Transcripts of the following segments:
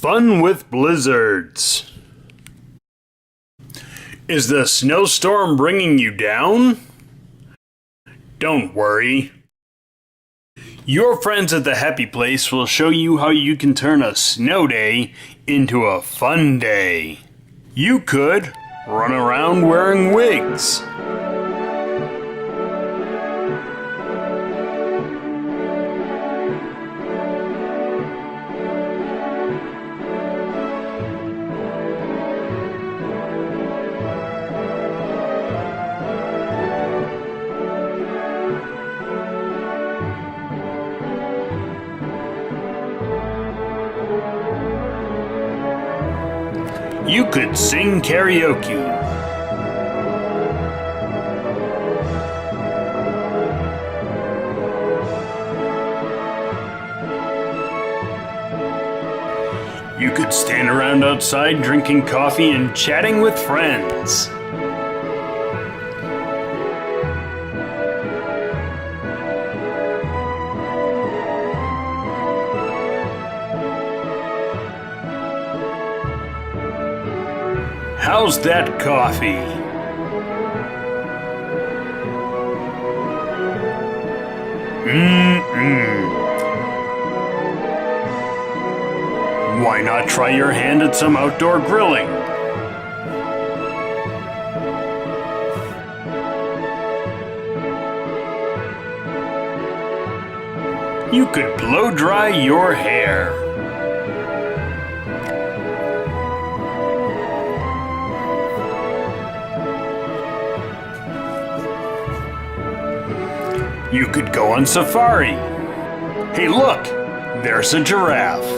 Fun with blizzards. Is the snowstorm bringing you down? Don't worry. Your friends at the Happy Place will show you how you can turn a snow day into a fun day. You could run around wearing wigs. You could sing karaoke. You could stand around outside drinking coffee and chatting with friends. How's that coffee? Why not try your hand at some outdoor grilling? You could blow dry your hair. You could go on safari. Hey look, there's a giraffe.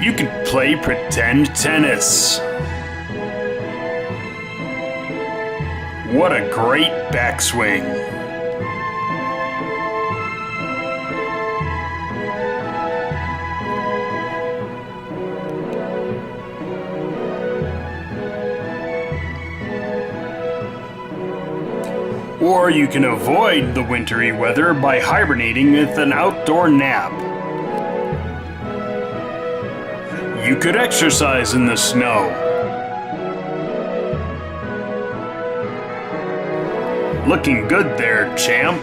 You could play pretend tennis. What a great backswing. Or you can avoid the wintry weather by hibernating with an outdoor nap. You could exercise in the snow. Looking good there, champ.